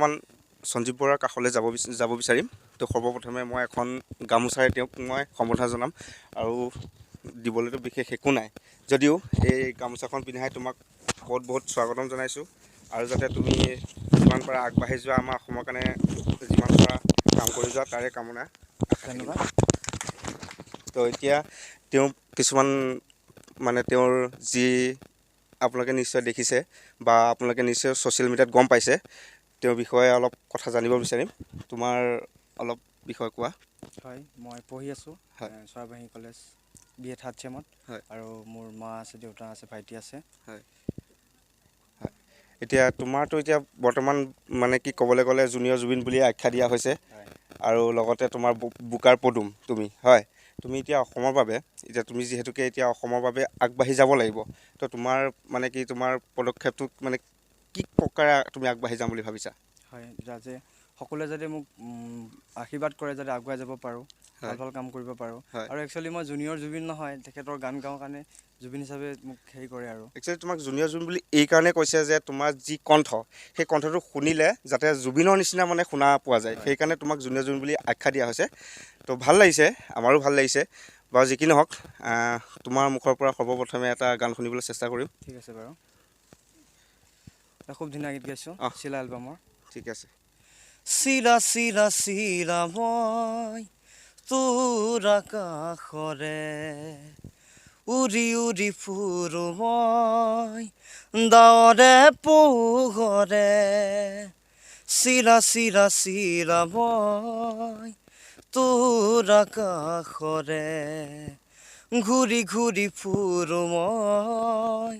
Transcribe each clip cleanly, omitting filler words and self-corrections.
মান সঞ্জীৱ বৰাৰ কাষলৈ যাব বিচাৰিম। তো সৰ্বপ্ৰথমে মই এখন গামোচাৰে তেওঁক মই সম্বৰ্ধনা জনাম আৰু দিবলৈতো বিশেষ একো নাই, যদিও এই গামোচাখন পিন্ধাই তোমাক বহুত বহুত স্বাগতম জনাইছোঁ আৰু যাতে তুমি যিমান পাৰা আগবাঢ়ি যোৱা, আমাৰ অসমৰ কাৰণে যিমান পাৰা কাম কৰি যোৱা তাৰে কামনা ধন্যবাদ। তো এতিয়া তেওঁ কিছুমান মানে তেওঁৰ যি আপোনালোকে নিশ্চয় দেখিছে বা আপোনালোকে নিশ্চয় ছ'চিয়েল মিডিয়াত গম পাইছে, তেওঁৰ বিষয়ে অলপ কথা জানিব বিচাৰিম। তোমাৰ অলপ বিষয় কোৱা। হয়, মই পঢ়ি আছোঁ চৰাইবাহী কলেজ BA থাৰ্ড চেমত। হয় আৰু মোৰ মা আছে, দেউতা আছে, ভাইটি আছে। হয় হয় এতিয়া তোমাৰতো এতিয়া বৰ্তমান মানে কি ক'বলৈ গ'লে জুনিয়ৰ জুবিন বুলি আখ্যা দিয়া হৈছে হয় আৰু লগতে তোমাৰ বোকাৰ পদুম তুমি হয়। তুমি এতিয়া অসমৰ বাবে এতিয়া তুমি যিহেতুকে এতিয়া অসমৰ বাবে আগবাঢ়ি যাব লাগিব, তো তোমাৰ মানে কি তোমাৰ পদক্ষেপটো মানে কি প্ৰকাৰে তুমি আগবাঢ়ি যাম বুলি ভাবিছা? হয়, যাতে সকলোৱে যাতে মোক আশীৰ্বাদ কৰে, যাতে আগুৱাই যাব পাৰোঁ, ভাল হয় ভাল কাম কৰিব পাৰোঁ। হয় আৰু একচুৱেলি মই জুনিয়ৰ জুবিন নহয়, তেখেতৰ গান গাওঁ কাৰণে জুবিন হিচাপে মোক হেৰি কৰে আৰু। একচুৱেলি তোমাক জুনিয়ৰ জুবিন বুলি এই কাৰণে কৈছে যে তোমাৰ যি কণ্ঠ, সেই কণ্ঠটো শুনিলে যাতে জুবিনৰ নিচিনা মানে শুনা পোৱা যায়, হয় সেইকাৰণে তোমাক জুনিয়ৰ জুবিন বুলি আখ্যা দিয়া হৈছে। তো ভাল লাগিছে, আমাৰো ভাল লাগিছে বাৰু। যি কি নহওক, তোমাৰ মুখৰ পৰা সৰ্বপ্ৰথমে এটা গান শুনিবলৈ চেষ্টা কৰিম। ঠিক আছে বাৰু। এটা খুব ধুনীয়া গীত গাইছোঁ চিলা এলবামৰ। ঠিক আছে। চিলা চিলা চিলা মই তোৰ আকাশৰে, উৰি উৰি ফুৰো মই ডাৱৰে পোহৰে। চিলা চিলা চিলা মই তোৰ আকাশৰে, ঘূৰি ঘূৰি ফুৰো মই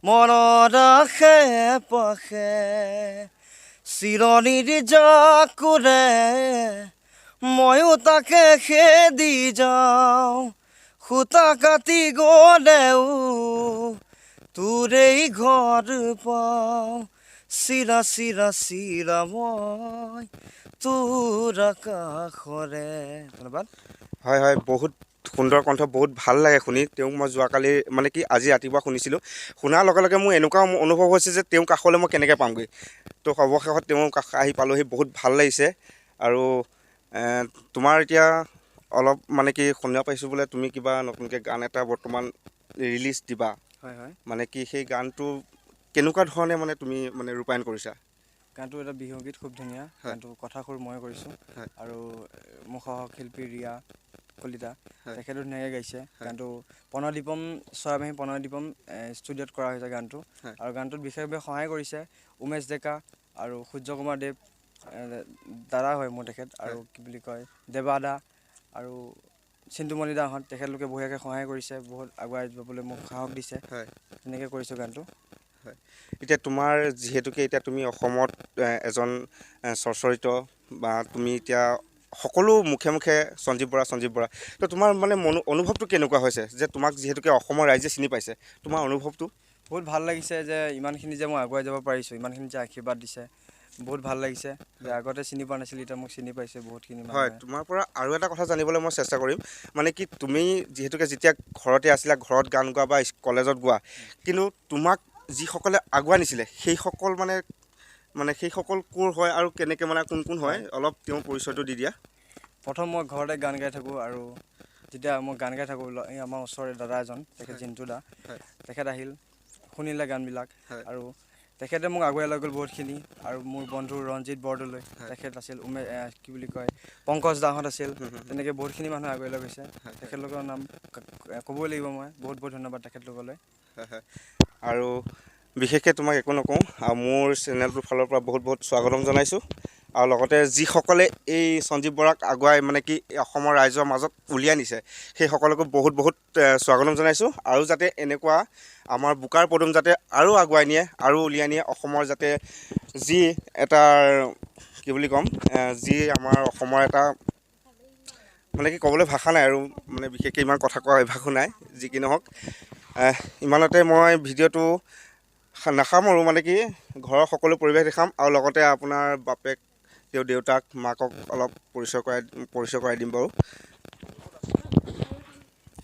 মনৰ আশে পাশে। চিৰণিৰ জাকোৰে ময়ো তাকে খেদি যাওঁ, সূতা কাটি গলেও তোৰেই ঘৰ পাওঁ। চিৰা চিৰা চিৰা মই তোৰ আকাশৰে। ধন্যবাদ। হয় হয়, বহুত সুন্দৰ কণ্ঠ, বহুত ভাল লাগে শুনি। তেওঁক মই যোৱাকালি মানে কি আজি ৰাতিপুৱা শুনিছিলোঁ, শুনাৰ লগে লগে মোৰ এনেকুৱা অনুভৱ হৈছে যে তেওঁৰ কাষলৈ মই কেনেকৈ পামগৈ। তো অৱশেষত তেওঁৰ কাষ আহি পালোহি, বহুত ভাল লাগিছে। আৰু তোমাৰ এতিয়া অলপ মানে কি শুনিব পাইছোঁ বোলে তুমি কিবা নতুনকৈ গান এটা বৰ্তমান ৰিলিজ দিবা। হয় হয়। মানে কি সেই গানটো কেনেকুৱা ধৰণে মানে তুমি মানে ৰূপায়ণ কৰিছা? গানটো এটা বিহুগীত, খুব ধুনীয়া হয় গানটো, কথা সুৰ মই কৰিছোঁ। হয় আৰু মোৰ সহশিল্পী ৰিয়া কলিতা, হয় তেখেতেও ধুনীয়াকৈ গাইছে হয় গানটো। প্ৰণয়দ্বীপম চৰাইবাহী প্ৰণয়দ্বীপম ষ্টুডিঅ'ত কৰা হৈছে গানটো। হয় আৰু গানটোত বিশেষভাৱে সহায় কৰিছে উমেশ ডেকা আৰু সূৰ্য কুমাৰ দেৱ, দাদা হয় মোৰ তেখেত। আৰু হয় কি বুলি কয়, দেৱা দা আৰু চিন্তুমণি দাহঁত, তেখেতলোকে বঢ়িয়াকৈ সহায় কৰিছে, বহুত আগুৱাই যাবলৈ মোক সাহস দিছে। হয় তেনেকৈ কৰিছোঁ গানটো। হয়, এতিয়া তোমাৰ যিহেতুকে এতিয়া তুমি অসমত এজন চৰ্চৰিত বা তুমি এতিয়া সকলো মুখে মুখে সঞ্জীৱ বৰা সঞ্জীৱ বৰা, তো তোমাৰ মানে অনুভৱটো কেনেকুৱা হৈছে যে তোমাক যিহেতুকে অসমৰ ৰাইজে চিনি পাইছে, তোমাৰ অনুভৱটো? বহুত ভাল লাগিছে যে ইমানখিনি যে মই আগুৱাই যাব পাৰিছোঁ, ইমানখিনি যে আশীৰ্বাদ দিছে, বহুত ভাল লাগিছে। যে আগতে চিনি পোৱা নাছিলোঁ, এতিয়া মোক চিনি পাইছে বহুতখিনি হয়, মানুহে। তোমাৰ পৰা আৰু এটা কথা জানিবলৈ মই চেষ্টা কৰিম। মানে কি তুমি যিহেতুকে যেতিয়া ঘৰতে আছিলা, ঘৰত গান গোৱা বা কলেজত গোৱা, কিন্তু তোমাক যিসকলে আগুৱাই নিছিলে সেইসকল মানে সেইসকল ক'ৰ হয় আৰু কেনেকৈ মানে কোন কোন হয়, অলপ তেওঁৰ পৰিচয়টো দি দিয়া। প্ৰথম মই ঘৰতে গান গাই থাকোঁ, আৰু যেতিয়া মই গান গাই থাকোঁ, এই আমাৰ ওচৰৰে দাদা এজন, তেখেত হয় জিন্তু দা, হয় তেখেত আহিল, শুনিলে গানবিলাক। হয় আৰু তেখেতে মোক আগুৱাই লৈ গ'ল বহুতখিনি। আৰু মোৰ বন্ধু ৰঞ্জিত বৰদলৈ, হয় তেখেত আছিল। কি বুলি কয়, পংকজ দাহঁত আছিল। হুম হুম তেনেকৈ বহুতখিনি মানুহে আগুৱাই লৈ গৈছে। হয় হয় তেখেতলোকৰ নাম ক'বই লাগিব মই। বহুত বহুত ধন্যবাদ তেখেতলোকলৈ। হয় হয়। আৰু বিশেষকৈ তোমাক একো নকওঁ, আৰু মোৰ চেনেলটোৰ ফালৰ পৰা বহুত বহুত স্বাগতম জনাইছোঁ। আৰু লগতে যিসকলে এই সঞ্জীৱ বৰাক আগুৱাই মানে কি অসমৰ ৰাইজৰ মাজত উলিয়াই নিছে, সেইসকলকো বহুত বহুত স্বাগতম জনাইছোঁ। আৰু যাতে এনেকুৱা আমাৰ বোকাৰ পদুম যাতে আৰু আগুৱাই নিয়ে আৰু উলিয়াই নিয়ে, অসমৰ যাতে যি এটা কি বুলি ক'ম, যি আমাৰ অসমৰ এটা মানে কি ক'বলৈ ভাষা নাই আৰু, মানে বিশেষকৈ ইমান কথা কোৱা অভ্যাসো নাই। যি কি নহওক, ইমানতে মই ভিডিঅ'টো নাসামৰোঁ। মানে কি ঘৰৰ সকলো পৰিৱেশ দেখাম, আৰু লগতে আপোনাৰ বাপেক, তেওঁৰ দেউতাক, মাকক অলপ পৰিচয় কৰাই দিম বাৰু।